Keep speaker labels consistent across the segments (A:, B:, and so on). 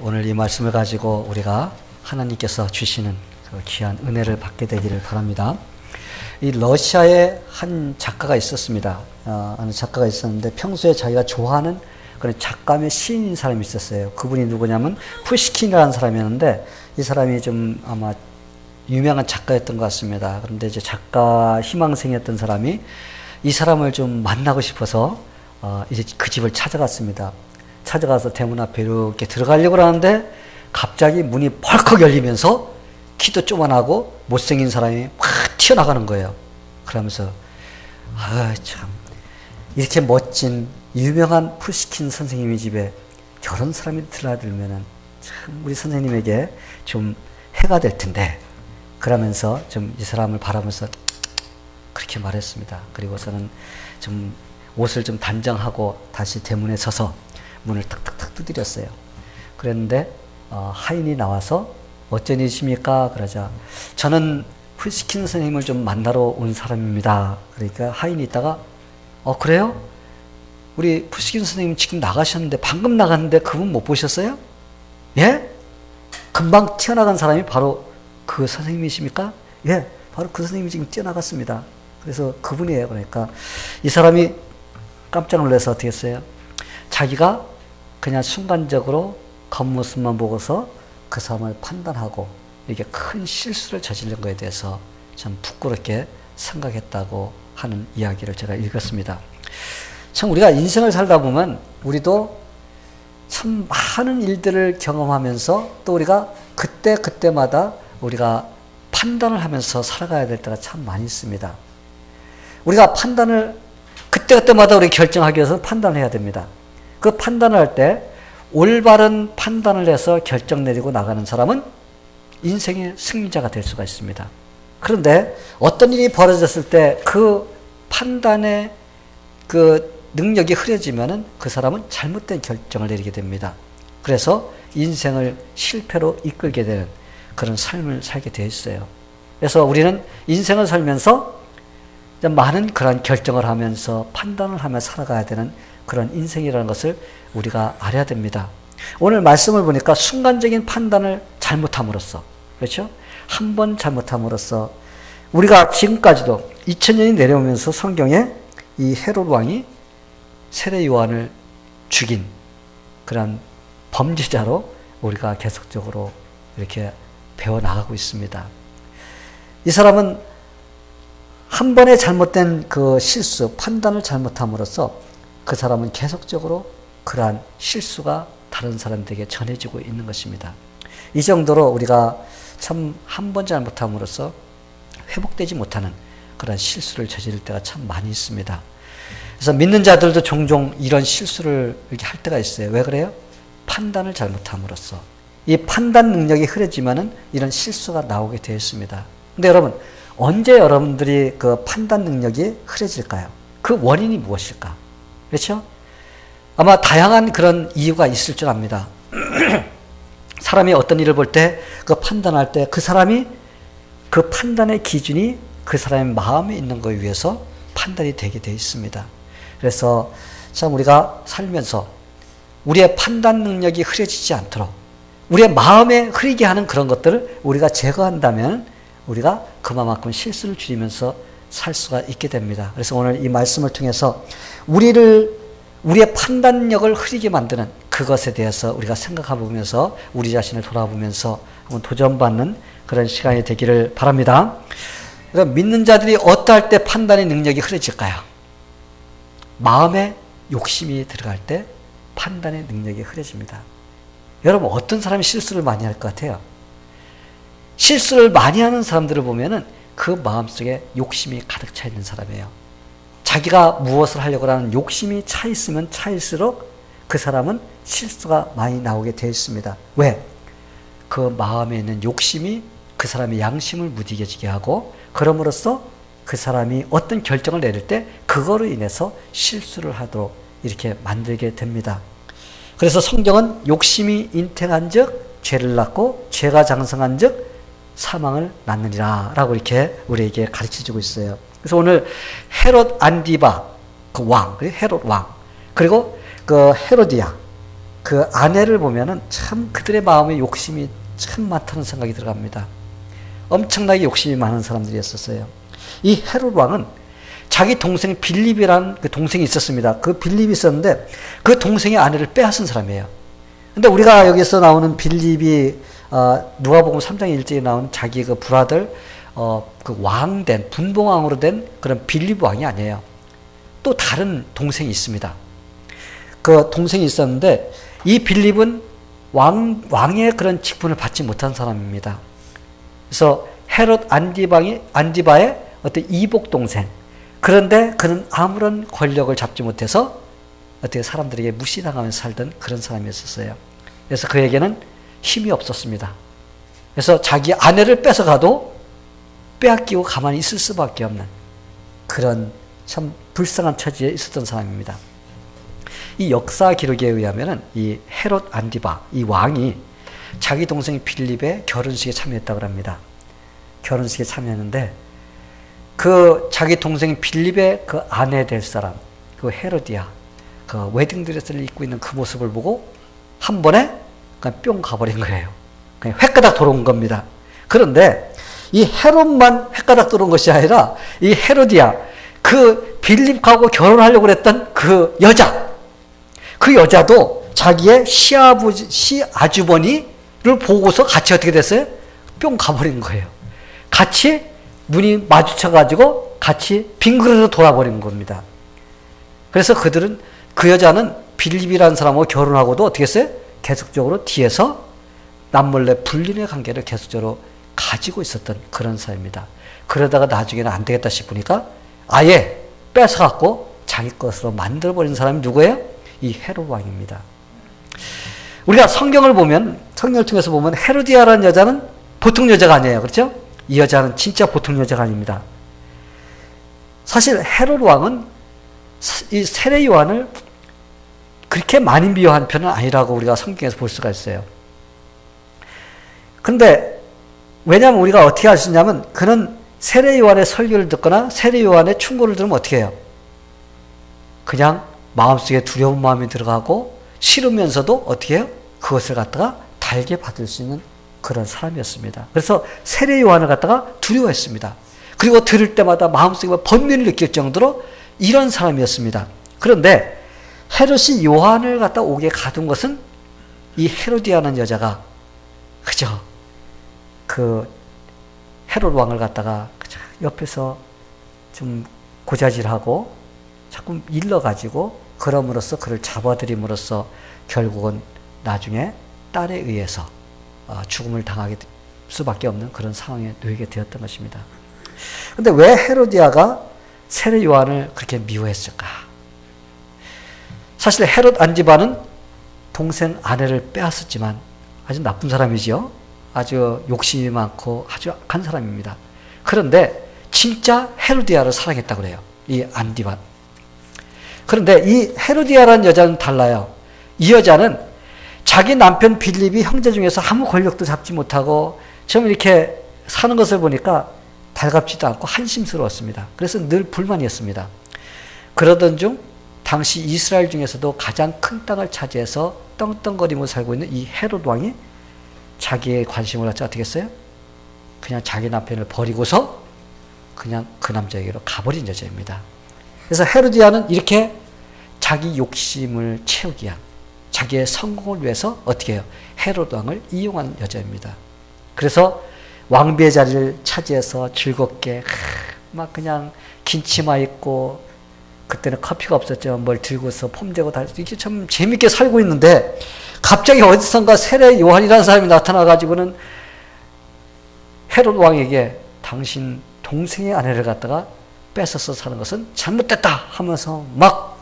A: 오늘 이 말씀을 가지고 우리가 하나님께서 주시는 그 귀한 은혜를 받게 되기를 바랍니다. 이 러시아에 한 작가가 있었습니다. 어느 작가가 있었는데 평소에 자기가 좋아하는 그런 작가며 시인인 사람이 있었어요. 그분이 누구냐면 푸시킨이라는 사람이었는데 이 사람이 좀 아마 유명한 작가였던 것 같습니다. 그런데 이제 작가 희망생이었던 사람이 이 사람을 좀 만나고 싶어서 이제 그 집을 찾아갔습니다. 찾아가서 대문 앞에 이렇게 들어가려고 하는데 갑자기 문이 벌컥 열리면서 키도 쪼만하고 못생긴 사람이 확 튀어나가는 거예요. 그러면서 참 이렇게 멋진 유명한 푸시킨 선생님의 집에 저런 사람이 들어들면은 참 우리 선생님에게 좀 해가 될 텐데, 그러면서 좀 이 사람을 바라면서 그렇게 말했습니다. 그리고서는 좀 옷을 좀 단정하고 다시 대문에 서서 문을 탁탁탁 두드렸어요. 그랬는데 하인이 나와서 어쩐 일이십니까? 그러자 저는 푸시킨 선생님을 좀 만나러 온 사람입니다. 그러니까 하인이 있다가 그래요? 우리 푸시킨 선생님 지금 나가셨는데, 방금 나갔는데 그분 못 보셨어요? 예? 금방 튀어나간 사람이 바로 그 선생님이십니까? 예, 바로 그 선생님이 지금 뛰어나갔습니다. 그래서 그분이에요. 그러니까 이 사람이 깜짝 놀라서 어떻게 했어요? 자기가 그냥 순간적으로 겉모습만 보고서 그 사람을 판단하고 이게 큰 실수를 저지른 것에 대해서 참 부끄럽게 생각했다고 하는 이야기를 제가 읽었습니다. 참 우리가 인생을 살다 보면 우리도 참 많은 일들을 경험하면서 또 우리가 그때마다 우리가 판단을 하면서 살아가야 될 때가 참 많이 있습니다. 우리가 판단을 그때마다 우리 결정하기 위해서 판단을 해야 됩니다. 그 판단을 할 때 올바른 판단을 해서 결정 내리고 나가는 사람은 인생의 승리자가 될 수가 있습니다. 그런데 어떤 일이 벌어졌을 때 그 판단의 그 능력이 흐려지면은 그 사람은 잘못된 결정을 내리게 됩니다. 그래서 인생을 실패로 이끌게 되는 그런 삶을 살게 되어 있어요. 그래서 우리는 인생을 살면서 많은 그런 결정을 하면서 판단을 하며 살아가야 되는 그런 인생이라는 것을 우리가 알아야 됩니다. 오늘 말씀을 보니까 순간적인 판단을 잘못함으로써, 그렇죠? 한 번 잘못함으로써 우리가 지금까지도 2000년이 내려오면서 성경에 이 헤롯 왕이 세례 요한을 죽인 그런 범죄자로 우리가 계속적으로 이렇게 배워나가고 있습니다. 이 사람은 한 번의 잘못된 그 실수, 판단을 잘못함으로써 그 사람은 계속적으로 그러한 실수가 다른 사람들에게 전해지고 있는 것입니다. 이 정도로 우리가 참 한 번 잘못함으로써 회복되지 못하는 그런 실수를 저지를 때가 참 많이 있습니다. 그래서 믿는 자들도 종종 이런 실수를 이렇게 할 때가 있어요. 왜 그래요? 판단을 잘못함으로써. 이 판단 능력이 흐려지면은 이런 실수가 나오게 되어 있습니다. 근데 여러분, 언제 여러분들이 그 판단 능력이 흐려질까요? 그 원인이 무엇일까? 그렇죠? 아마 다양한 그런 이유가 있을 줄 압니다. 사람이 어떤 일을 볼 때, 그 판단할 때 그 사람이 그 판단의 기준이 그 사람의 마음에 있는 거에 의해서 판단이 되게 되어 있습니다. 그래서 참 우리가 살면서 우리의 판단 능력이 흐려지지 않도록 우리의 마음에 흐리게 하는 그런 것들을 우리가 제거한다면 우리가 그만큼 실수를 줄이면서 살 수가 있게 됩니다. 그래서 오늘 이 말씀을 통해서 우리의 판단력을 흐리게 만드는 그것에 대해서 우리가 생각해보면서 우리 자신을 돌아보면서 한번 도전받는 그런 시간이 되기를 바랍니다. 그럼 믿는 자들이 어떠할 때 판단의 능력이 흐려질까요? 마음에 욕심이 들어갈 때 판단의 능력이 흐려집니다. 여러분, 어떤 사람이 실수를 많이 할 것 같아요? 실수를 많이 하는 사람들을 보면은 그 마음속에 욕심이 가득 차 있는 사람이에요. 자기가 무엇을 하려고 하는 욕심이 차 있으면 차일수록 그 사람은 실수가 많이 나오게 되어 있습니다. 왜? 그 마음에 있는 욕심이 그 사람의 양심을 무디게지게 하고, 그럼으로써 그 사람이 어떤 결정을 내릴 때 그거로 인해서 실수를 하도록 이렇게 만들게 됩니다. 그래서 성경은 욕심이 잉태한 즉 죄를 낳고 죄가 장성한 즉 사망을 낳느니라 라고 이렇게 우리에게 가르쳐주고 있어요. 그래서 오늘 헤롯 안디바 그 왕, 헤롯 왕, 그리고 그 헤로디아, 그 아내를 보면은 참 그들의 마음에 욕심이 참 많다는 생각이 들어갑니다. 엄청나게 욕심이 많은 사람들이었었어요. 이 헤롯 왕은 자기 동생 빌립이라는 그 동생이 있었습니다. 그 빌립이 있었는데 그 동생의 아내를 빼앗은 사람이에요. 근데 우리가 여기서 나오는 빌립이 누가복음 3장 1절에 나오는 자기 그 브라들 그 왕된 분봉왕으로 된 그런 빌립 왕이 아니에요. 또 다른 동생이 있습니다. 그 동생이 있었는데 이 빌립은 왕의 그런 직분을 받지 못한 사람입니다. 그래서 헤롯 안디바의 어떤 이복 동생. 그런데 그는 아무런 권력을 잡지 못해서 어떻게 사람들에게 무시당하면서 살던 그런 사람이었어요. 그래서 그에게는 힘이 없었습니다. 그래서 자기 아내를 뺏어가도 빼앗기고 가만히 있을 수밖에 없는 그런 참 불쌍한 처지에 있었던 사람입니다. 이 역사 기록에 의하면은 이 헤롯 안디바, 이 왕이 자기 동생 빌립의 결혼식에 참여했다고 합니다. 결혼식에 참여했는데 그 자기 동생 빌립의 그 아내 될 사람, 그 헤로디아, 그 웨딩드레스를 입고 있는 그 모습을 보고 한 번에 그냥 뿅 가버린 거예요. 그냥 횟가닥 돌아온 겁니다. 그런데 이 헤롯만 횟가닥 돌아온 것이 아니라 이 헤로디아, 그 빌립하고 결혼하려고 했던 그 여자, 그 여자도 자기의 시아주버니를 보고서 같이 어떻게 됐어요? 뿅 가버린 거예요. 같이 눈이 마주쳐가지고 같이 빙그르르 돌아버린 겁니다. 그래서 그 여자는 빌립이라는 사람하고 결혼하고도 어떻게 했어요? 계속적으로 뒤에서 남몰래 불륜의 관계를 계속적으로 가지고 있었던 그런 사람입니다. 그러다가 나중에는 안 되겠다 싶으니까 아예 뺏어갖고 자기 것으로 만들어버린 사람이 누구예요? 이 헤롯 왕입니다. 우리가 성경을 통해서 보면 헤로디아라는 여자는 보통 여자가 아니에요. 그렇죠? 이 여자는 진짜 보통 여자가 아닙니다. 사실 헤롯 왕은 이 세례 요한을 그렇게 많이 미워한 편은 아니라고 우리가 성경에서 볼 수가 있어요. 근데 왜냐하면 우리가 어떻게 알 수 있냐면 그는 세례 요한의 설교를 듣거나 세례 요한의 충고를 들으면 어떻게 해요? 그냥 마음속에 두려운 마음이 들어가고 싫으면서도 어떻게 해요? 그것을 갖다가 달게 받을 수 있는 그런 사람이었습니다. 그래서 세례 요한을 갖다가 두려워했습니다. 그리고 들을 때마다 마음속에 번민을 느낄 정도로 이런 사람이었습니다. 그런데 헤롯이 요한을 갖다 오게 가둔 것은 이 헤로디아라는 여자가 그저 그 헤롯 왕을 갖다가 옆에서 좀 고자질하고 자꾸 일러가지고 그럼으로써 그를 잡아들임으로써 결국은 나중에 딸에 의해서 죽음을 당하게 수밖에 없는 그런 상황에 놓이게 되었던 것입니다. 그런데 왜 헤로디아가 세례 요한을 그렇게 미워했을까? 사실 헤롯 안디바는 동생 아내를 빼앗았지만 아주 나쁜 사람이지요. 아주 욕심이 많고 아주 악한 사람입니다. 그런데 진짜 헤로디아를 사랑했다고 그래요. 이 안디바. 그런데 이 헤로디아라는 여자는 달라요. 이 여자는 자기 남편 빌립이 형제 중에서 아무 권력도 잡지 못하고 좀 이렇게 사는 것을 보니까 달갑지도 않고 한심스러웠습니다. 그래서 늘 불만이었습니다. 그러던 중 당시 이스라엘 중에서도 가장 큰 땅을 차지해서 떵떵거리며 살고 있는 이 헤롯 왕이 자기의 관심을 갖지 어떻게 했어요? 그냥 자기 남편을 버리고서 그냥 그 남자에게로 가버린 여자입니다. 그래서 헤로디아는 이렇게 자기 욕심을 채우기 위한 자기의 성공을 위해서 어떻게 해요? 헤롯 왕을 이용한 여자입니다. 그래서 왕비의 자리를 차지해서 즐겁게 막 그냥 긴 치마 입고 그때는 커피가 없었죠. 뭘 들고서 폼대고 이렇게 참 재밌게 살고 있는데 갑자기 어디선가 세례 요한이라는 사람이 나타나가지고는 헤롯 왕에게 당신 동생의 아내를 갖다가 뺏어서 사는 것은 잘못됐다 하면서 막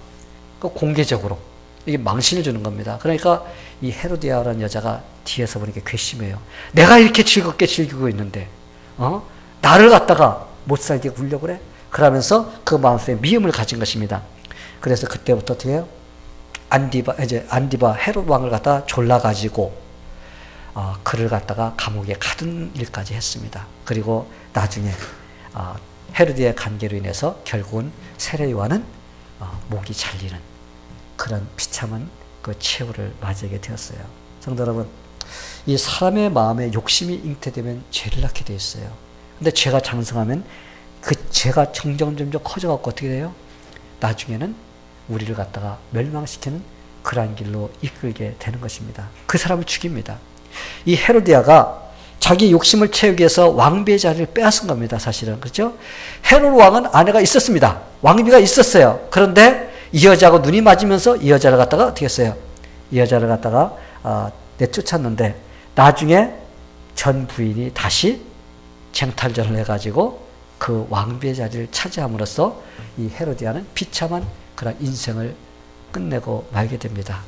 A: 공개적으로 이게 망신을 주는 겁니다. 그러니까 이 헤로디아라는 여자가 뒤에서 보니까 괘씸해요. 내가 이렇게 즐겁게 즐기고 있는데 나를 갖다가 못 살게 굴려고 그래? 그러면서 그 마음속에 미움을 가진 것입니다. 그래서 그때부터 어떻게 해요? 안디바 헤롯 왕을 갖다가 졸라가지고 그를 갖다가 감옥에 가둔 일까지 했습니다. 그리고 나중에 헤로디아의 관계로 인해서 결국은 세례 요한은 목이 잘리는 그런 비참한 그 최후를 맞이하게 되었어요. 성도 여러분, 이 사람의 마음에 욕심이 잉태되면 죄를 낳게 되어 있어요. 근데 죄가 장성하면 그 죄가 점점 커져갖고 어떻게 돼요? 나중에는 우리를 갖다가 멸망시키는 그러한 길로 이끌게 되는 것입니다. 그 사람을 죽입니다. 이 헤로디아가 자기 욕심을 채우기 위해서 왕비의 자리를 빼앗은 겁니다. 사실은. 그렇죠? 헤롯 왕은 아내가 있었습니다. 왕비가 있었어요. 그런데 이 여자하고 눈이 맞으면서 이 여자를 갖다가 어떻게 했어요? 이 여자를 갖다가 내쫓았는데 나중에 전 부인이 다시 쟁탈전을 해가지고 그 왕비의 자리를 차지함으로써 이 헤로디아는 비참한 그런 인생을 끝내고 말게 됩니다.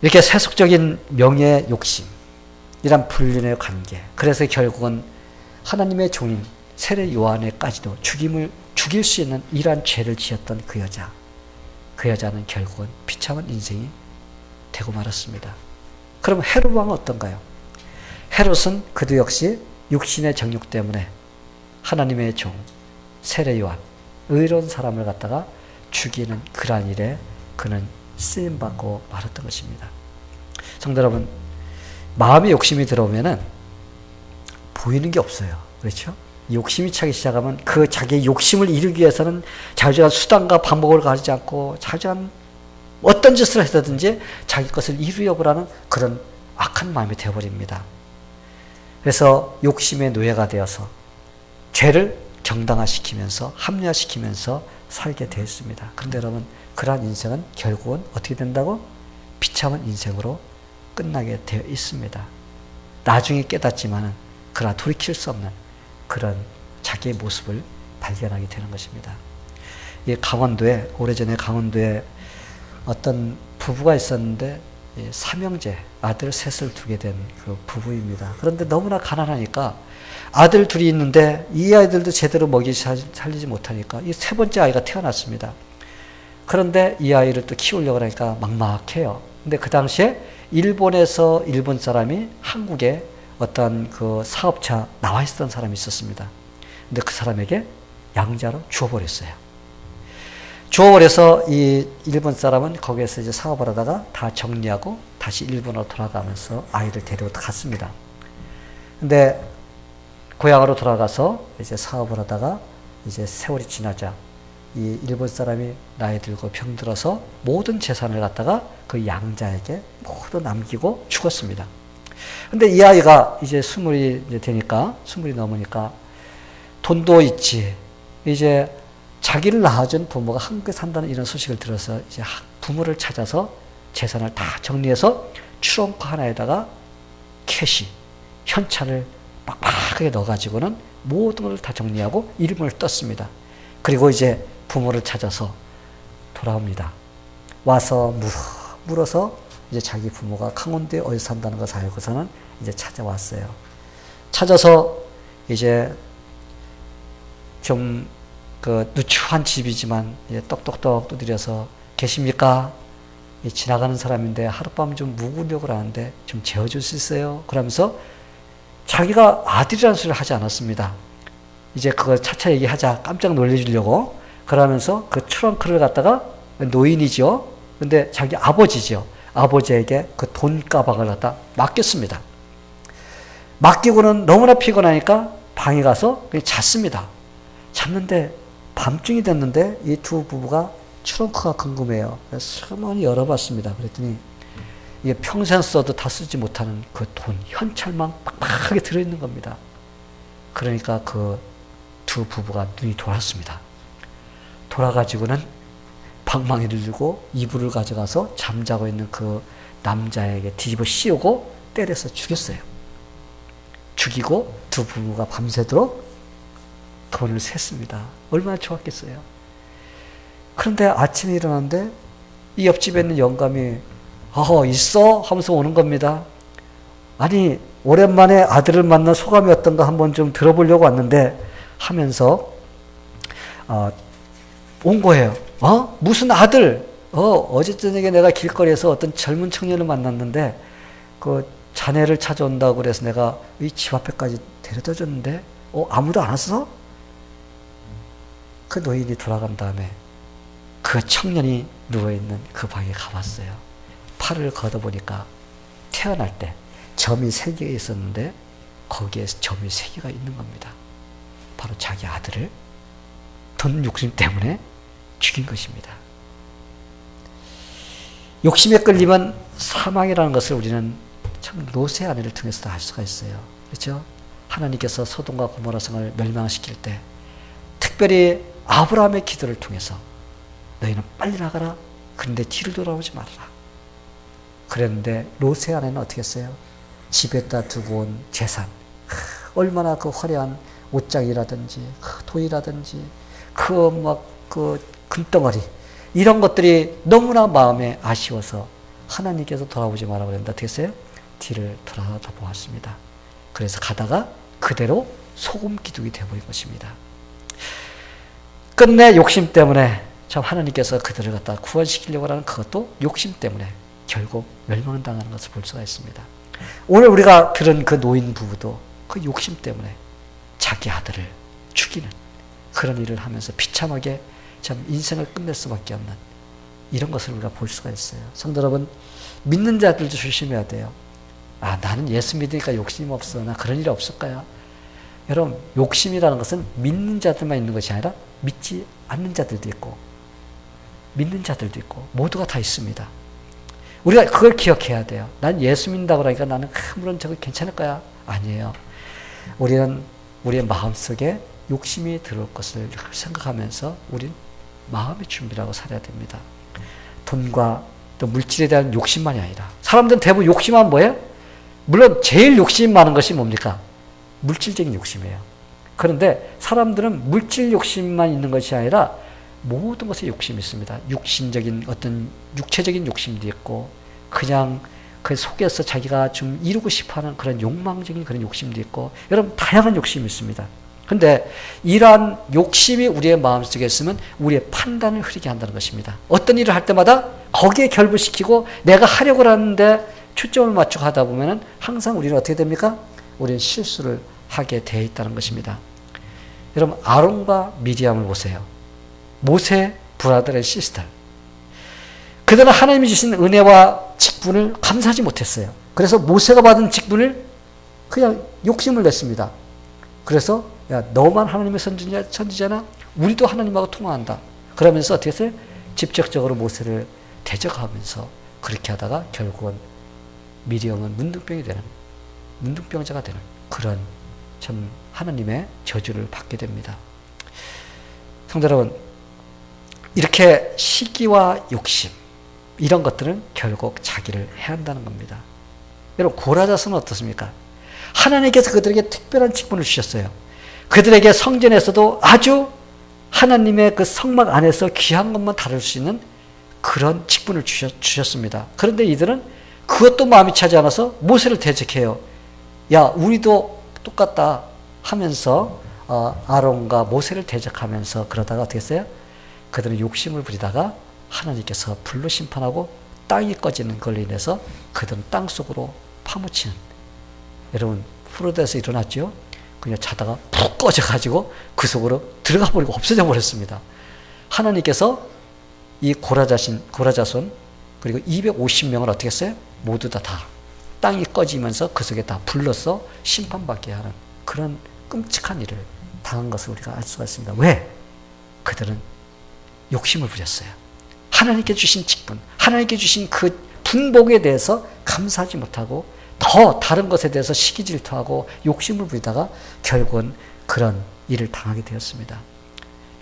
A: 이렇게 세속적인 명예 욕심, 이란 불륜의 관계, 그래서 결국은 하나님의 종인 세례 요한에까지도 죽일 수 있는 이러한 죄를 지었던 그 여자는 결국은 비참한 인생이 되고 말았습니다. 그럼 헤롯 왕은 어떤가요? 헤롯은 그도 역시 육신의 정욕 때문에 하나님의 종 세례 요한, 의로운 사람을 갖다가 죽이는 그러한 일에 그는 쓰임받고 말았던 것입니다. 성도 여러분, 마음의 욕심이 들어오면은 보이는 게 없어요. 그렇죠? 욕심이 차기 시작하면 그 자기의 욕심을 이루기 위해서는 자주한 수단과 방법을 가지지 않고 자주한 어떤 짓을 해서든지 자기 것을 이루려고 하는 그런 악한 마음이 되어버립니다. 그래서 욕심의 노예가 되어서 죄를 정당화시키면서 합리화시키면서 살게 되었습니다. 그런데 여러분, 그러한 인생은 결국은 어떻게 된다고? 비참한 인생으로 끝나게 되어 있습니다. 나중에 깨닫지만은 그러나 돌이킬 수 없는 그런 자기의 모습을 발견하게 되는 것입니다. 이 강원도에, 오래전에 강원도에 어떤 부부가 있었는데 삼형제 아들 셋을 두게 된 그 부부입니다. 그런데 너무나 가난하니까 아들 둘이 있는데 이 아이들도 제대로 살리지 못하니까 이 세 번째 아이가 태어났습니다. 그런데 이 아이를 또 키우려고 하니까 막막해요. 근데 그 당시에 일본에서 일본 사람이 한국에 어떤 그 사업차 나와 있었던 사람이 있었습니다. 근데 그 사람에게 양자로 주워버렸어요. 주워버려서 이 일본 사람은 거기에서 이제 사업을 하다가 다 정리하고 다시 일본으로 돌아가면서 아이를 데리고 갔습니다. 근데 고향으로 돌아가서 이제 사업을 하다가 이제 세월이 지나자 이 일본 사람이 나이 들고 병들어서 모든 재산을 갖다가 그 양자에게 모두 남기고 죽었습니다. 근데 이 아이가 이제 스물이 넘으니까 돈도 있지. 이제 자기를 낳아준 부모가 한국에 산다는 이런 소식을 들어서 이제 부모를 찾아서 재산을 다 정리해서 트렁크 하나에다가 캐시, 현찰을 빡빡하게 넣어가지고는 모든 걸 다 정리하고 일본을 떴습니다. 그리고 이제 부모를 찾아서 돌아옵니다. 와서 물어서 이제 자기 부모가 강원도에 어디 산다는 것을 알고서는 이제 찾아왔어요. 찾아서 이제 좀 그 누추한 집이지만 똑똑똑 두드려서 계십니까? 지나가는 사람인데 하룻밤 좀 묵으려고 하는데 좀 재워줄 수 있어요? 그러면서 자기가 아들이라는 소리를 하지 않았습니다. 이제 그걸 차차 얘기하자 깜짝 놀래주려고 그러면서 그 트렁크를 갖다가 노인이죠. 근데 자기 아버지죠. 아버지에게 그 돈 가방을 갖다 맡겼습니다. 맡기고는 너무나 피곤하니까 방에 가서 그냥 잤습니다. 잤는데 밤중이 됐는데 이 두 부부가 트렁크가 궁금해요. 그래서 수많이 열어봤습니다. 그랬더니 이게 평생 써도 다 쓰지 못하는 그 돈, 현찰만 빡빡하게 들어있는 겁니다. 그러니까 그 두 부부가 눈이 돌았습니다. 돌아가지고는 방망이를 들고 이불을 가져가서 잠자고 있는 그 남자에게 뒤집어 씌우고 때려서 죽였어요. 죽이고 두 부부가 밤새도록 돈을 셌습니다. 얼마나 좋았겠어요. 그런데 아침에 일어났는데 이 옆집에 있는 영감이 있어? 하면서 오는 겁니다. 아니 오랜만에 아들을 만난 소감이 어떤가 한번 좀 들어보려고 왔는데 하면서 온 거예요. 무슨 아들? 어제 저녁에 내가 길거리에서 어떤 젊은 청년을 만났는데 그 자네를 찾아온다고 그래서 내가 이 집 앞에까지 데려다 줬는데 아무도 안 왔어? 그 노인이 돌아간 다음에 그 그 청년이 누워있는 그 방에 가봤어요. 팔을 걷어보니까 태어날 때 점이 3개가 있었는데 거기에 점이 3개가 있는 겁니다. 바로 자기 아들을 돈 욕심 때문에 죽인 것입니다. 욕심에 끌리면 사망이라는 것을 우리는 참 롯의 아내를 통해서도 알 수가 있어요. 그렇죠? 하나님께서 소돔과 고모라 성을 멸망시킬 때 특별히 아브라함의 기도를 통해서 너희는 빨리 나가라. 그런데 뒤를 돌아오지 말아라. 그랬는데 롯의 아내는 어떻게 했어요? 집에다 두고 온 재산, 얼마나 그 화려한 옷장이라든지 돈이라든지 그 금덩어리 이런 것들이 너무나 마음에 아쉬워서 하나님께서 돌아오지 마라 그랬는데 어떻게 했어요? 뒤를 돌아다 보았습니다. 그래서 가다가 그대로 소금 기둥이 되어버린 것입니다. 끝내 욕심 때문에 참 하나님께서 그들을 갖다 구원시키려고 하는 그것도 욕심 때문에 결국 멸망당하는 것을 볼 수가 있습니다. 오늘 우리가 들은 그 노인 부부도 그 욕심 때문에 자기 아들을 죽이는 그런 일을 하면서 비참하게 참 인생을 끝낼 수밖에 없는 이런 것을 우리가 볼 수가 있어요. 성도 여러분, 믿는 자들도 조심해야 돼요. 아, 나는 예수 믿으니까 욕심이 없어. 나 그런 일이 없을 거야. 여러분, 욕심이라는 것은 믿는 자들만 있는 것이 아니라 믿지 않는 자들도 있고 믿는 자들도 있고 모두가 다 있습니다. 우리가 그걸 기억해야 돼요. 난 예수 믿는다고 그러니까 나는 물론 저거 괜찮을 거야. 아니에요. 우리는 우리의 마음속에 욕심이 들어올 것을 생각하면서 우린 마음의 준비라고 살아야 됩니다. 돈과 또 물질에 대한 욕심만이 아니라 사람들은 대부분 욕심하면 뭐예요? 물론 제일 욕심 많은 것이 뭡니까? 물질적인 욕심이에요. 그런데 사람들은 물질 욕심만 있는 것이 아니라 모든 것에 욕심이 있습니다. 육신적인 어떤 육체적인 욕심도 있고 그냥 그 속에서 자기가 좀 이루고 싶어하는 그런 욕망적인 그런 욕심도 있고 여러분 다양한 욕심이 있습니다. 그런데 이러한 욕심이 우리의 마음속에 있으면 우리의 판단을 흐리게 한다는 것입니다. 어떤 일을 할 때마다 거기에 결부시키고 내가 하려고 하는데 초점을 맞추고 하다 보면 항상 우리는 어떻게 됩니까? 우리는 실수를 하게 되어 있다는 것입니다. 여러분 아론과 미리암을 보세요. 모세 브라더의 시스터. 그들은 하나님이 주신 은혜와 직분을 감사하지 못했어요. 그래서 모세가 받은 직분을 그냥 욕심을 냈습니다. 그래서 야 너만 하나님의 선지자나 우리도 하나님하고 통화한다. 그러면서 어떻게 했어요? 직접적으로 모세를 대적하면서 그렇게 하다가 결국은 미리암은 문둥병자가 되는 그런 참 하나님의 저주를 받게 됩니다. 성도 여러분, 이렇게 시기와 욕심 이런 것들은 결국 자기를 해한다는 겁니다. 여러분 고라자스는 어떻습니까? 하나님께서 그들에게 특별한 직분을 주셨어요. 그들에게 성전에서도 아주 하나님의 그 성막 안에서 귀한 것만 다룰 수 있는 그런 직분을 주셨습니다. 그런데 이들은 그것도 마음이 차지 않아서 모세를 대적해요. 야 우리도 똑같다 하면서 아론과 모세를 대적하면서 그러다가 어떻게 했어요? 그들은 욕심을 부리다가 하나님께서 불로 심판하고 땅이 꺼지는 걸로 인해서 그들은 땅속으로 파묻히는 여러분 프로데에서 일어났죠? 그냥 자다가 푹 꺼져가지고 그 속으로 들어가 버리고 없어져 버렸습니다. 하나님께서 이 고라자손 그리고 250명을 어떻게 했어요? 모두 다 땅이 꺼지면서 그 속에 다 불러서 심판받게 하는 그런 끔찍한 일을 당한 것을 우리가 알 수가 있습니다. 왜? 그들은 욕심을 부렸어요. 하나님께 주신 직분, 하나님께 주신 그 분복에 대해서 감사하지 못하고 더 다른 것에 대해서 시기 질투하고 욕심을 부리다가 결국은 그런 일을 당하게 되었습니다.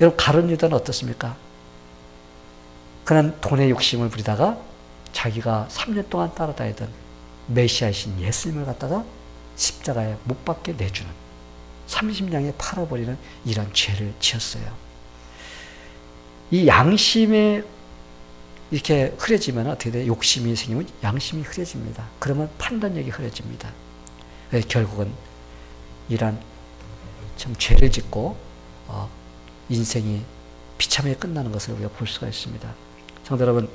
A: 여러분 가룟 유다는 어떻습니까? 그는 돈의 욕심을 부리다가 자기가 3년 동안 따라다니던 메시아이신 예수님을 갖다가 십자가에 못 박게 내주는 30냥에 팔아버리는 이런 죄를 지었어요. 이 양심에 이렇게 흐려지면 어떻게 돼요? 욕심이 생기면 양심이 흐려집니다. 그러면 판단력이 흐려집니다. 결국은 이런 참 죄를 짓고 인생이 비참하게 끝나는 것을 우리가 볼 수가 있습니다. 성도 여러분,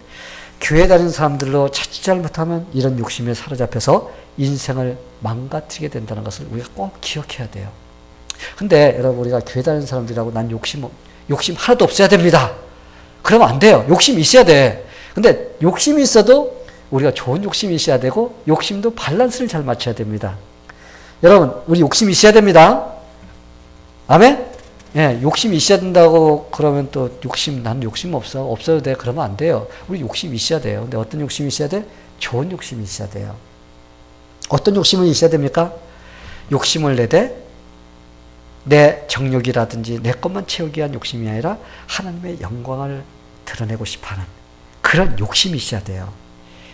A: 교회 다니는 사람들로 자칫 잘못하면 이런 욕심에 사로잡혀서 인생을 망가뜨리게 된다는 것을 우리가 꼭 기억해야 돼요. 근데 여러분 우리가 교회 다니는 사람들이라고 난 욕심 하나도 없어야 됩니다. 그러면 안 돼요. 욕심이 있어야 돼. 근데 욕심이 있어도 우리가 좋은 욕심이 있어야 되고 욕심도 밸런스를 잘 맞춰야 됩니다. 여러분, 우리 욕심이 있어야 됩니다. 아멘? 예, 욕심이 있어야 된다고 그러면 또 나는 욕심 없어도 돼. 그러면 안 돼요. 우리 욕심이 있어야 돼요. 근데 어떤 욕심이 있어야 돼? 좋은 욕심이 있어야 돼요. 어떤 욕심은 있어야 됩니까? 욕심을 내되 내 정욕이라든지 내 것만 채우기 위한 욕심이 아니라 하나님의 영광을 드러내고 싶어하는 그런 욕심이 있어야 돼요.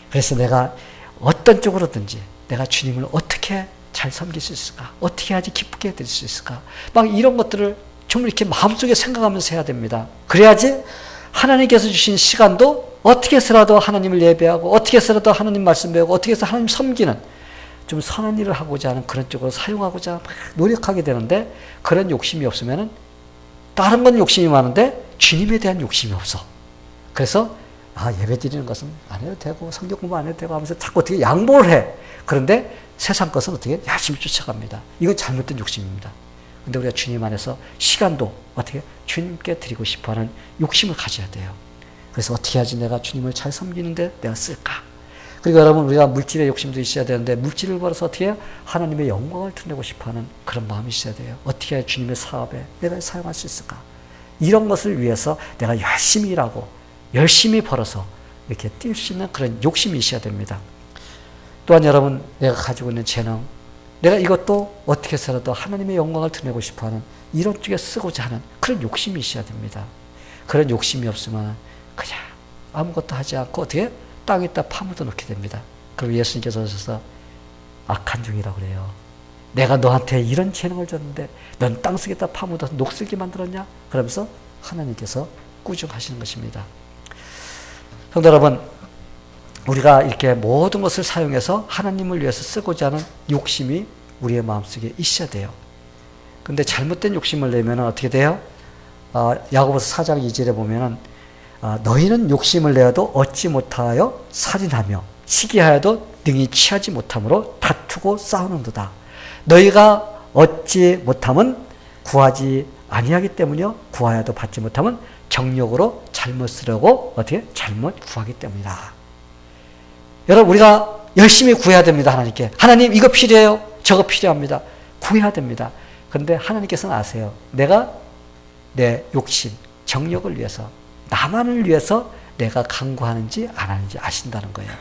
A: 그래서 내가 어떤 쪽으로든지 내가 주님을 어떻게 잘 섬길 수 있을까? 어떻게 해야지 기쁘게 해드릴 수 있을까? 막 이런 것들을 좀 이렇게 마음속에 생각하면서 해야 됩니다. 그래야지 하나님께서 주신 시간도 어떻게 해서라도 하나님을 예배하고 어떻게 해서라도 하나님 말씀 배우고 어떻게 해서 하나님 섬기는 좀 선한 일을 하고자 하는 그런 쪽으로 사용하고자 막 노력하게 되는데 그런 욕심이 없으면은 다른 건 욕심이 많은데 주님에 대한 욕심이 없어. 그래서 예배 드리는 것은 안 해도 되고 성경 공부 안 해도 되고 하면서 자꾸 어떻게 양보를 해. 그런데 세상 것은 어떻게 열심히 쫓아갑니다. 이건 잘못된 욕심입니다. 근데 우리가 주님 안에서 시간도 어떻게 주님께 드리고 싶어하는 욕심을 가져야 돼요. 그래서 어떻게 해야지 내가 주님을 잘 섬기는데 내가 쓸까? 그리고 여러분 우리가 물질의 욕심도 있어야 되는데 물질을 벌어서 어떻게 해야 하나님의 영광을 드러내고 싶어하는 그런 마음이 있어야 돼요. 어떻게 해야 주님의 사업에 내가 사용할 수 있을까? 이런 것을 위해서 내가 열심히 일하고 열심히 벌어서 이렇게 뛸 수 있는 그런 욕심이 있어야 됩니다. 또한 여러분 내가 가지고 있는 재능 내가 이것도 어떻게 해서라도 하나님의 영광을 드러내고 싶어하는 이런 쪽에 쓰고자 하는 그런 욕심이 있어야 됩니다. 그런 욕심이 없으면 그냥 아무것도 하지 않고 어떻게 땅에다 파묻어 놓게 됩니다. 그럼 예수님께서 오셔서 악한 종이라고 그래요. 내가 너한테 이런 재능을 줬는데 넌 땅속에다 파묻어서 녹슬게 만들었냐? 그러면서 하나님께서 꾸중하시는 것입니다. 성도 여러분, 우리가 이렇게 모든 것을 사용해서 하나님을 위해서 쓰고자 하는 욕심이 우리의 마음속에 있어야 돼요. 근데 잘못된 욕심을 내면 어떻게 돼요? 야고보서 4장 2절에 보면은 너희는 욕심을 내어도 얻지 못하여 살인하며 시기하여도 능히 취하지 못함으로 다투고 싸우는도다. 너희가 얻지 못함은 구하지 아니하기 때문이요 구하여도 받지 못함은 정욕으로 잘못 쓰려고 어떻게 잘못 구하기 때문이다. 여러분 우리가 열심히 구해야 됩니다. 하나님께. 하나님 이거 필요해요. 저거 필요합니다. 구해야 됩니다. 그런데 하나님께서는 아세요. 내가 내 욕심, 정욕을 위해서 나만을 위해서 내가 간구하는지 안 하는지 아신다는 거예요.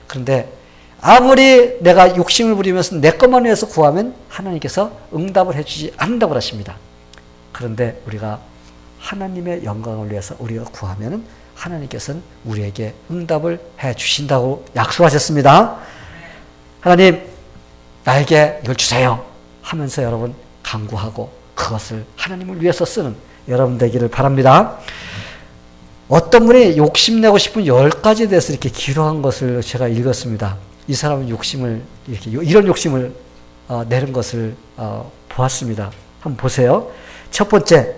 A: 그런데 아무리 내가 욕심을 부리면서 내 것만 위해서 구하면 하나님께서 응답을 해주지 않는다고 하십니다. 그런데 우리가 하나님의 영광을 위해서 우리가 구하면 하나님께서는 우리에게 응답을 해주신다고 약속하셨습니다. 하나님 나에게 이걸 주세요 하면서 여러분 간구하고 그것을 하나님을 위해서 쓰는 여러분 되기를 바랍니다. 어떤 분이 욕심내고 싶은 10가지에 대해서 이렇게 기록한 것을 제가 읽었습니다. 이 사람은 욕심을 이런 욕심을 내는 것을 보았습니다. 한번 보세요. 첫 번째,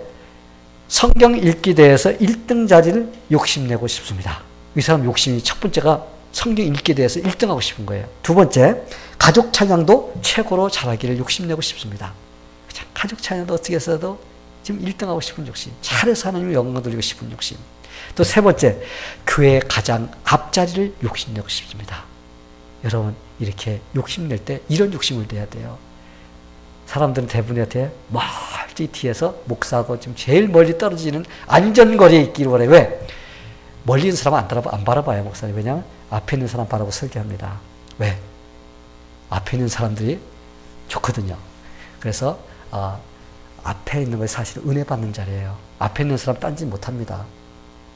A: 성경 읽기 대회에서 1등 자리를 욕심내고 싶습니다. 이 사람 욕심이 첫 번째가 성경 읽기 대회에서 1등하고 싶은 거예요. 두 번째, 가족 찬양도 최고로 잘하기를 욕심내고 싶습니다. 가족 찬양도 어떻게 해서도 지금 1등하고 싶은 욕심, 잘해서 하나님의 영광 돌리고 싶은 욕심. 또 세 번째, 교회의 가장 앞자리를 욕심내고 싶습니다. 여러분 이렇게 욕심낼 때 이런 욕심을 내야 돼요. 사람들은 대부분한테 멀리 뒤에서 목사하고 지금 제일 멀리 떨어지는 안전거리에 있기를 원해. 왜? 멀리 있는 사람은 안 바라봐요, 목사님. 왜냐하면 앞에 있는 사람 바라보고 설교합니다. 왜? 앞에 있는 사람들이 좋거든요. 그래서 앞에 있는 것이 사실 은혜 받는 자리예요. 앞에 있는 사람 딴짓 못합니다.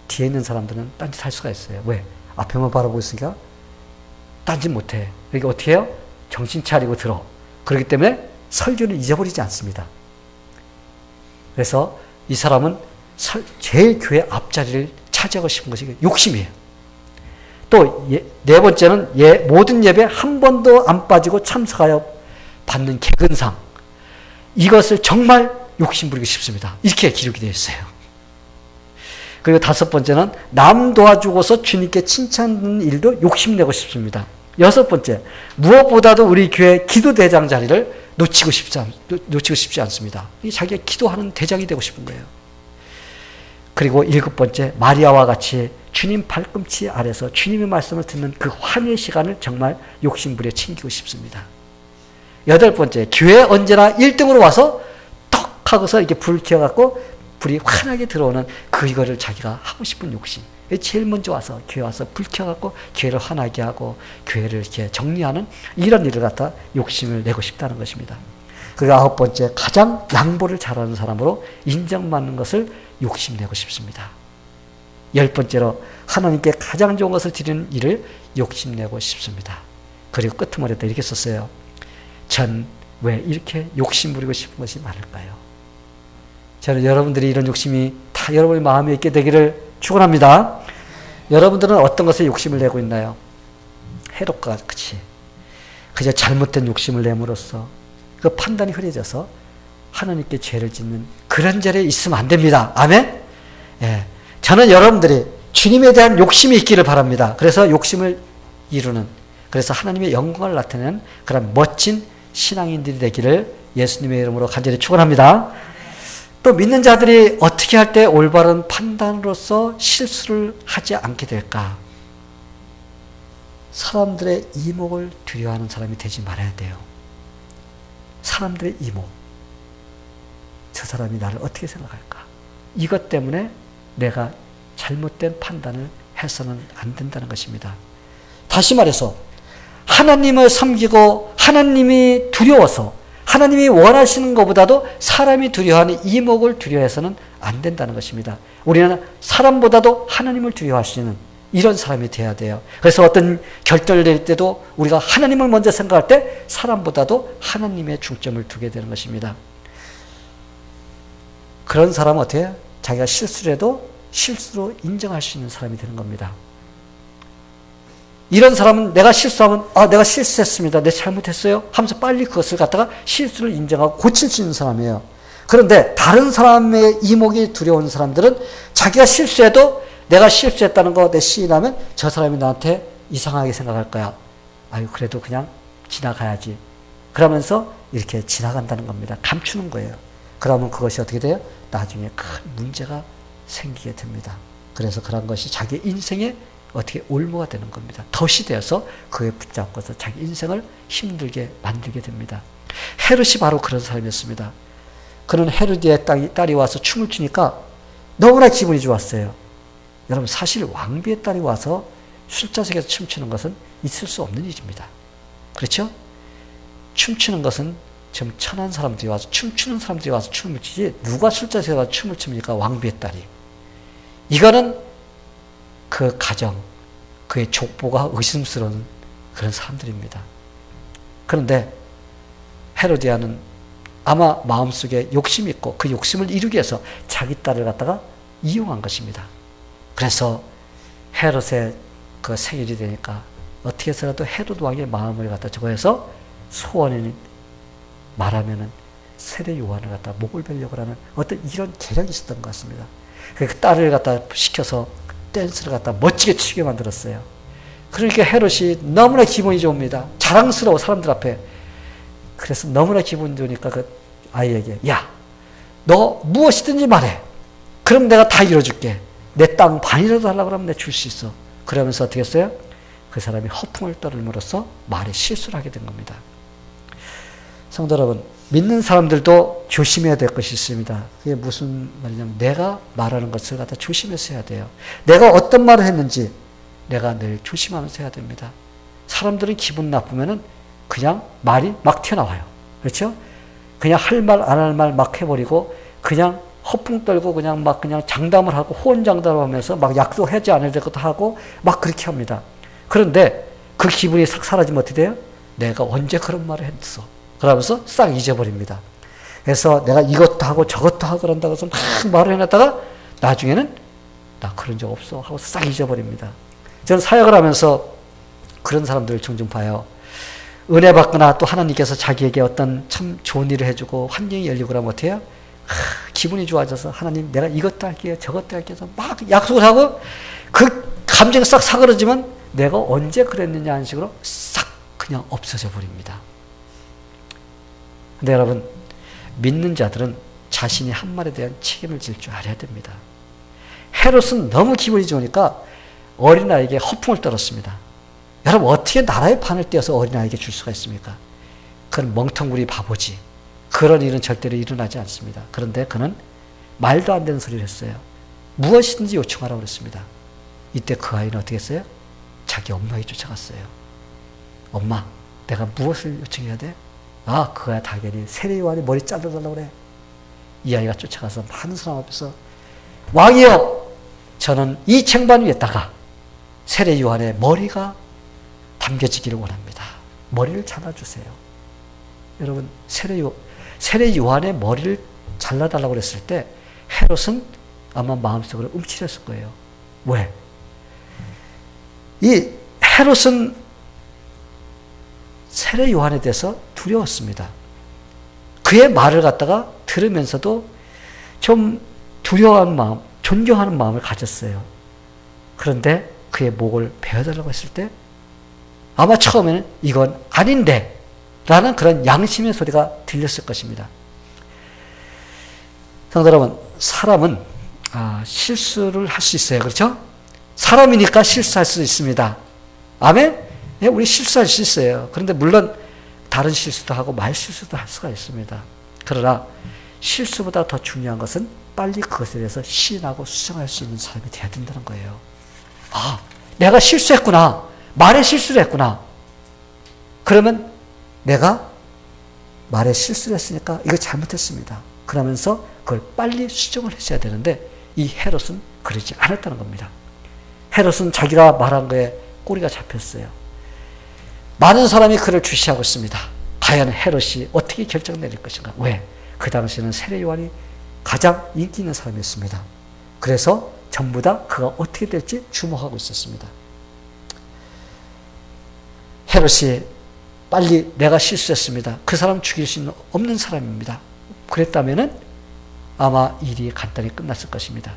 A: 뒤에 있는 사람들은 딴짓 할 수가 있어요. 왜? 앞에만 바라보고 있으니까 딴짓 못해. 그러니까 어떻게 해요? 정신 차리고 들어. 그렇기 때문에 설교를 잊어버리지 않습니다. 그래서 이 사람은 제일 교회 앞자리를 차지하고 싶은 것이 욕심이에요. 또 네 번째는 모든 예배 한 번도 안 빠지고 참석하여 받는 개근상. 이것을 정말 욕심부리고 싶습니다. 이렇게 기록이 되어 있어요. 그리고 다섯 번째는 남 도와주고서 주님께 칭찬하는 일도 욕심내고 싶습니다. 여섯 번째, 무엇보다도 우리 교회 기도대장 자리를 놓치고 싶지 않습니다. 자기가 기도하는 대장이 되고 싶은 거예요. 그리고 7번째, 마리아와 같이 주님 발꿈치 아래서 주님의 말씀을 듣는 그 환희의 시간을 정말 욕심부려 챙기고 싶습니다. 8번째, 교회 언제나 1등으로 와서 턱 하고서 이렇게 불 켜갖고 불이 환하게 들어오는 그거를 자기가 하고 싶은 욕심. 제일 먼저 와서 교회 와서 불 켜갖고 교회를 환하게 하고 교회를 이렇게 정리하는 이런 일을 갖다 욕심을 내고 싶다는 것입니다. 그리고 9번째, 가장 양보를 잘하는 사람으로 인정받는 것을 욕심내고 싶습니다. 10번째로 하나님께 가장 좋은 것을 드리는 일을 욕심내고 싶습니다. 그리고 끄트머리에다 이렇게 썼어요. 전 왜 이렇게 욕심 부리고 싶은 것이 많을까요? 저는 여러분들이 이런 욕심이 다 여러분의 마음에 있게 되기를 축원합니다. 여러분들은 어떤 것에 욕심을 내고 있나요? 헤롯과 같이 그저 잘못된 욕심을 내므로써 그 판단이 흐려져서 하나님께 죄를 짓는 그런 자리에 있으면 안 됩니다. 아멘? 예. 저는 여러분들이 주님에 대한 욕심이 있기를 바랍니다. 그래서 욕심을 이루는, 그래서 하나님의 영광을 나타내는 그런 멋진 신앙인들이 되기를 예수님의 이름으로 간절히 축원합니다. 또 믿는 자들이 어떻게 할 때 올바른 판단으로서 실수를 하지 않게 될까? 사람들의 이목을 두려워하는 사람이 되지 말아야 돼요. 사람들의 이목. 저 사람이 나를 어떻게 생각할까? 이것 때문에 내가 잘못된 판단을 해서는 안 된다는 것입니다. 다시 말해서 하나님을 섬기고 하나님이 두려워서 하나님이 원하시는 것보다도 사람이 두려워하는 이목을 두려워해서는 안 된다는 것입니다. 우리는 사람보다도 하나님을 두려워하시는 이런 사람이 돼야 돼요. 그래서 어떤 결정을 낼 때도 우리가 하나님을 먼저 생각할 때 사람보다도 하나님의 중점을 두게 되는 것입니다. 그런 사람은 어떻게 해요? 자기가 실수를 해도 실수로 인정할 수 있는 사람이 되는 겁니다. 이런 사람은 내가 실수하면 내가 실수했습니다. 내가 잘못했어요. 하면서 빨리 그것을 갖다가 실수를 인정하고 고칠 수 있는 사람이에요. 그런데 다른 사람의 이목이 두려운 사람들은 자기가 실수해도 내가 실수했다는 거 내 시인하면 저 사람이 나한테 이상하게 생각할 거야. 아유 그래도 그냥 지나가야지. 그러면서 이렇게 지나간다는 겁니다. 감추는 거예요. 그러면 그것이 어떻게 돼요? 나중에 큰 문제가 생기게 됩니다. 그래서 그런 것이 자기 인생에 어떻게 올무가 되는 겁니다. 덫이 되어서 그에 붙잡고서 자기 인생을 힘들게 만들게 됩니다. 헤롯이 바로 그런 사람이었습니다. 그는 헤로디의 딸이 와서 춤을 추니까 너무나 기분이 좋았어요. 여러분 사실 왕비의 딸이 와서 술자석에서 춤추는 것은 있을 수 없는 일입니다. 그렇죠? 춤추는 것은 좀 천한 사람들이 와서 춤추는 사람들이 와서 춤을 추지 누가 술자석에 와서 춤을 춥니까? 왕비의 딸이. 이거는 그 가정, 그의 족보가 의심스러운 그런 사람들입니다. 그런데 헤로디아는 아마 마음속에 욕심이 있고 그 욕심을 이루기 위해서 자기 딸을 갖다가 이용한 것입니다. 그래서 헤롯의 그 생일이 되니까 어떻게 해서라도 헤롯 왕의 마음을 갖다 저거해서 소원을 말하면은 세례 요한을 갖다 목을 베려고 하는 어떤 이런 계략이 있었던 것 같습니다. 그 딸을 갖다 시켜서 댄스를 갖다 멋지게 추게 만들었어요. 그러니까 헤롯이 너무나 기분이 좋습니다. 자랑스러워 사람들 앞에. 그래서 너무나 기분 좋으니까 그 아이에게 야, 너 무엇이든지 말해. 그럼 내가 다 이뤄줄게. 내 땅 반이라도 달라고 하면 내가 줄 수 있어. 그러면서 어떻게 했어요? 그 사람이 허풍을 떨음으로써 말에 실수를 하게 된 겁니다. 성도 여러분, 믿는 사람들도 조심해야 될 것이 있습니다. 그게 무슨 말이냐면 내가 말하는 것을 갖다 조심해서 해야 돼요. 내가 어떤 말을 했는지 내가 늘 조심하면서 해야 됩니다. 사람들은 기분 나쁘면은 그냥 말이 막 튀어나와요. 그렇죠? 그냥 할 말 안 할 말 막 해버리고 그냥 허풍 떨고 그냥 막 그냥 장담을 하고 호언장담을 하면서 막 약속하지 않을 것도 하고 막 그렇게 합니다. 그런데 그 기분이 싹 사라지면 어떻게 돼요? 내가 언제 그런 말을 했어? 그러면서 싹 잊어버립니다. 그래서 내가 이것도 하고 저것도 하고 그런다고 해서 막 말을 해놨다가 나중에는 나 그런 적 없어 하고 싹 잊어버립니다. 저는 사역을 하면서 그런 사람들을 종종 봐요. 은혜 받거나 또 하나님께서 자기에게 어떤 참 좋은 일을 해주고 환경이 열리고 그러면 어떻게 해요? 기분이 좋아져서 하나님 내가 이것도 할게요 저것도 할게요 해서 막 약속을 하고 그 감정이 싹 사그러지면 내가 언제 그랬느냐 하는 식으로 싹 그냥 없어져 버립니다. 근데 여러분 믿는 자들은 자신이 한 말에 대한 책임을 질 줄 알아야 됩니다. 헤롯은 너무 기분이 좋으니까 어린아이에게 허풍을 떨었습니다. 여러분, 어떻게 나라의 판을 떼어서 어린아이에게 줄 수가 있습니까? 그건 멍텅구리 바보지. 그런 일은 절대로 일어나지 않습니다. 그런데 그는 말도 안 되는 소리를 했어요. 무엇이든지 요청하라고 그랬습니다. 이때 그 아이는 어떻게 했어요? 자기 엄마에게 쫓아갔어요. 엄마, 내가 무엇을 요청해야 돼? 아, 그거야 당연히 세례 요한의 머리 잘라달라고 그래. 이 아이가 쫓아가서 많은 사람 앞에서 왕이여, 저는 이 쟁반 위에다가 세례 요한의 머리가 담겨지기를 원합니다. 머리를 잘라주세요. 여러분, 세례 요한의 머리를 잘라달라고 그랬을 때 헤롯은 아마 마음속으로 움츠렸을 거예요. 왜? 이 헤롯은 세례 요한에 대해서 두려웠습니다. 그의 말을 갖다가 들으면서도 좀 두려워하는 마음, 존경하는 마음을 가졌어요. 그런데 그의 목을 베어달라고 했을 때 아마 처음에는 이건 아닌데 라는 그런 양심의 소리가 들렸을 것입니다. 성도 여러분, 사람은 실수를 할 수 있어요. 그렇죠? 사람이니까 실수할 수 있습니다. 아멘? 예, 우리 실수할 수 있어요. 그런데 물론 다른 실수도 하고 말 실수도 할 수가 있습니다. 그러나 실수보다 더 중요한 것은 빨리 그것에 대해서 시인하고 수정할 수 있는 사람이 되어야 된다는 거예요. 아, 내가 실수했구나. 말에 실수를 했구나. 그러면 내가 말에 실수를 했으니까 이거 잘못했습니다. 그러면서 그걸 빨리 수정을 했어야 되는데 이 헤롯은 그러지 않았다는 겁니다. 헤롯은 자기가 말한 거에 꼬리가 잡혔어요. 많은 사람이 그를 주시하고 있습니다. 과연 헤롯이 어떻게 결정 내릴 것인가? 왜? 그 당시에는 세례 요한이 가장 인기 있는 사람이었습니다. 그래서 전부 다 그가 어떻게 될지 주목하고 있었습니다. 헤롯이 빨리 내가 실수했습니다. 그 사람 죽일 수 없는 사람입니다. 그랬다면은 아마 일이 간단히 끝났을 것입니다.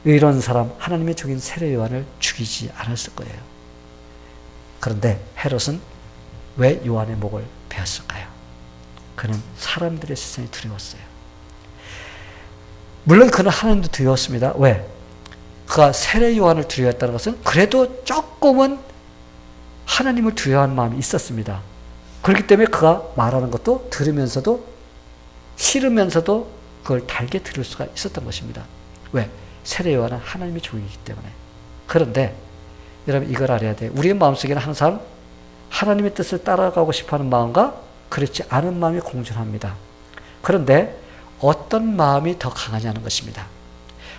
A: 의로운 사람, 하나님의 종인 세례 요한을 죽이지 않았을 거예요. 그런데 헤롯은 왜 요한의 목을 베었을까요? 그는 사람들의 시선이 두려웠어요. 물론 그는 하나님도 두려웠습니다. 왜? 그가 세례 요한을 두려워했다는 것은 그래도 조금은 하나님을 두려워하는 마음이 있었습니다. 그렇기 때문에 그가 말하는 것도 들으면서도 싫으면서도 그걸 달게 들을 수가 있었던 것입니다. 왜? 세례 요한은 하나님의 종이기 때문에. 그런데 여러분 이걸 알아야 돼요. 우리의 마음속에는 항상 하나님의 뜻을 따라가고 싶어하는 마음과 그렇지 않은 마음이 공존합니다. 그런데 어떤 마음이 더 강하냐는 것입니다.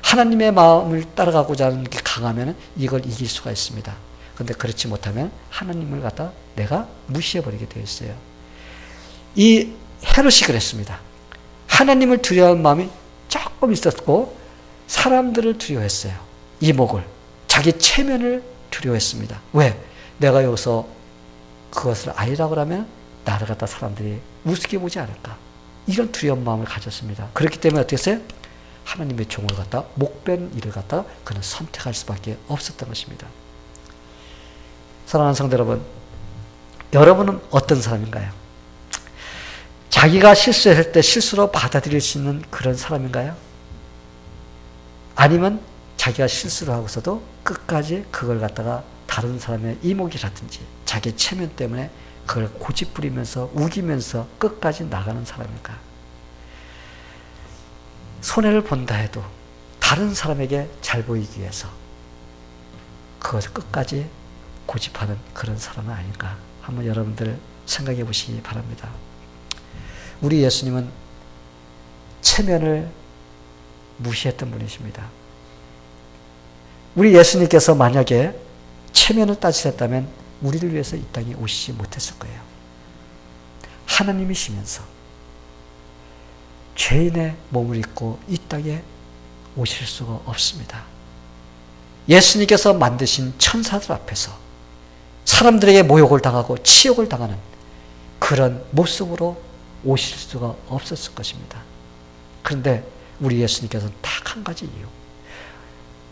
A: 하나님의 마음을 따라가고자 하는 게 강하면 이걸 이길 수가 있습니다. 그런데 그렇지 못하면 하나님을 갖다 내가 무시해버리게 되어 있어요. 이 헤롯이 그랬습니다. 하나님을 두려워하는 마음이 조금 있었고 사람들을 두려워했어요. 이목을, 자기 체면을 두려워했습니다. 왜? 내가 여기서 그것을 아니라고 하면 나를 갖다 사람들이 우습게 보지 않을까. 이런 두려운 마음을 가졌습니다. 그렇기 때문에 어떻게 했어요? 하나님의 종을 갖다 목변 일을 갖다 그는 선택할 수밖에 없었던 것입니다. 사랑하는 성도 여러분, 여러분은 어떤 사람인가요? 자기가 실수했을 때 실수로 받아들일 수 있는 그런 사람인가요? 아니면 자기가 실수를 하고서도 끝까지 그걸 갖다가 다른 사람의 이목이라든지 자기 체면 때문에 그걸 고집부리면서 우기면서 끝까지 나가는 사람인가? 손해를 본다 해도 다른 사람에게 잘 보이기 위해서 그것을 끝까지 고집하는 그런 사람은 아닌가? 한번 여러분들 생각해 보시기 바랍니다. 우리 예수님은 체면을 무시했던 분이십니다. 우리 예수님께서 만약에 체면을 따지셨다면 우리를 위해서 이 땅에 오시지 못했을 거예요. 하나님이시면서 죄인의 몸을 입고 이 땅에 오실 수가 없습니다. 예수님께서 만드신 천사들 앞에서 사람들에게 모욕을 당하고 치욕을 당하는 그런 모습으로 오실 수가 없었을 것입니다. 그런데 우리 예수님께서는 딱 한 가지 이유,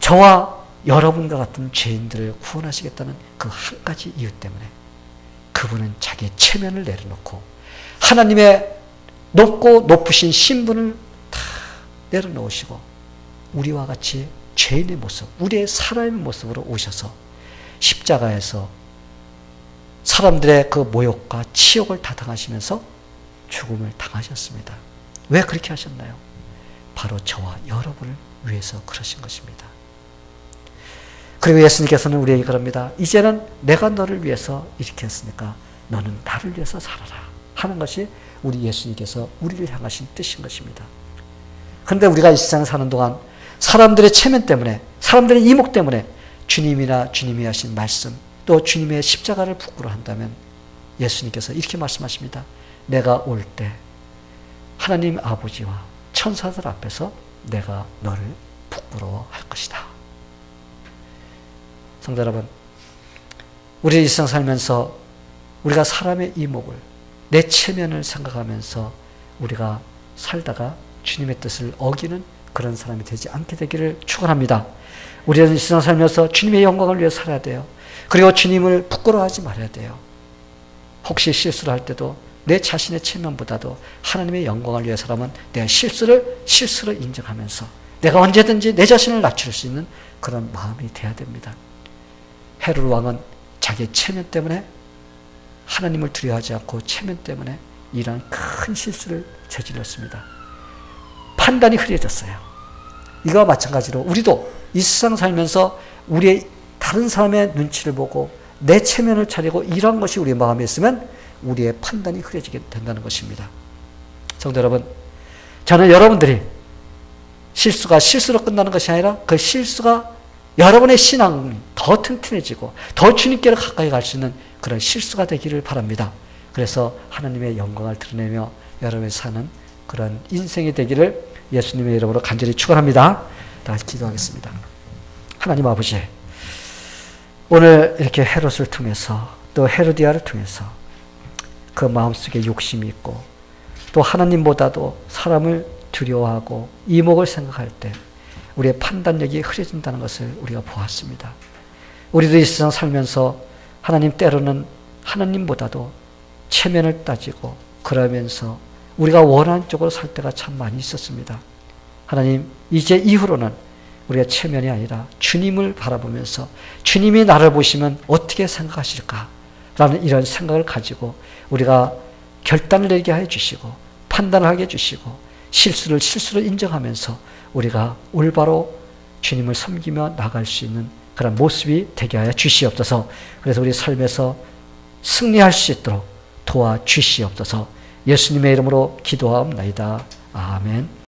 A: 저와 여러분과 같은 죄인들을 구원하시겠다는 그 한 가지 이유 때문에 그분은 자기의 체면을 내려놓고 하나님의 높고 높으신 신분을 다 내려놓으시고 우리와 같이 죄인의 모습, 우리의 사람의 모습으로 오셔서 십자가에서 사람들의 그 모욕과 치욕을 다 당하시면서 죽음을 당하셨습니다. 왜 그렇게 하셨나요? 바로 저와 여러분을 위해서 그러신 것입니다. 그리고 예수님께서는 우리에게 그럽니다. 이제는 내가 너를 위해서 이렇게 했으니까 너는 나를 위해서 살아라 하는 것이 우리 예수님께서 우리를 향하신 뜻인 것입니다. 그런데 우리가 이 세상에 사는 동안 사람들의 체면 때문에, 사람들의 이목 때문에 주님이나 주님이 하신 말씀, 또 주님의 십자가를 부끄러워한다면 예수님께서 이렇게 말씀하십니다. 내가 올 때 하나님 아버지와 천사들 앞에서 내가 너를 부끄러워할 것이다. 성도 여러분, 우리 일상 살면서 우리가 사람의 이목을, 내 체면을 생각하면서 우리가 살다가 주님의 뜻을 어기는 그런 사람이 되지 않게 되기를 축원합니다. 우리는 일상 살면서 주님의 영광을 위해 살아야 돼요. 그리고 주님을 부끄러워하지 말아야 돼요. 혹시 실수를 할 때도 내 자신의 체면보다도 하나님의 영광을 위해서라면 내 실수를 인정하면서 내가 언제든지 내 자신을 낮출 수 있는 그런 마음이 돼야 됩니다. 헤롯 왕은 자기의 체면 때문에 하나님을 두려워하지 않고 체면 때문에 이런 큰 실수를 저질렀습니다. 판단이 흐려졌어요. 이거와 마찬가지로 우리도 이 세상 살면서 우리의 다른 사람의 눈치를 보고 내 체면을 차리고 이런 것이 우리 마음에 있으면 우리의 판단이 흐려지게 된다는 것입니다. 성도 여러분, 저는 여러분들이 실수가 실수로 끝나는 것이 아니라 그 실수가 여러분의 신앙이 더 튼튼해지고 더 주님께로 가까이 갈 수 있는 그런 실수가 되기를 바랍니다. 그래서 하나님의 영광을 드러내며 여러분이 사는 그런 인생이 되기를 예수님의 이름으로 간절히 축원합니다. 다 같이 기도하겠습니다. 하나님 아버지, 오늘 이렇게 헤롯을 통해서 또 헤로디아를 통해서 그 마음속에 욕심이 있고 또 하나님보다도 사람을 두려워하고 이목을 생각할 때 우리의 판단력이 흐려진다는 것을 우리가 보았습니다. 우리도 이 세상 살면서 하나님 때로는 하나님보다도 체면을 따지고 그러면서 우리가 원하는 쪽으로 살 때가 참 많이 있었습니다. 하나님, 이제 이후로는 우리가 체면이 아니라 주님을 바라보면서 주님이 나를 보시면 어떻게 생각하실까? 라는 이런 생각을 가지고 우리가 결단을 내게 해주시고 판단을 하게 해주시고 실수를 인정하면서 우리가 올바로 주님을 섬기며 나갈 수 있는 그런 모습이 되게 하여 주시옵소서. 그래서 우리 삶에서 승리할 수 있도록 도와주시옵소서. 예수님의 이름으로 기도하옵나이다. 아멘.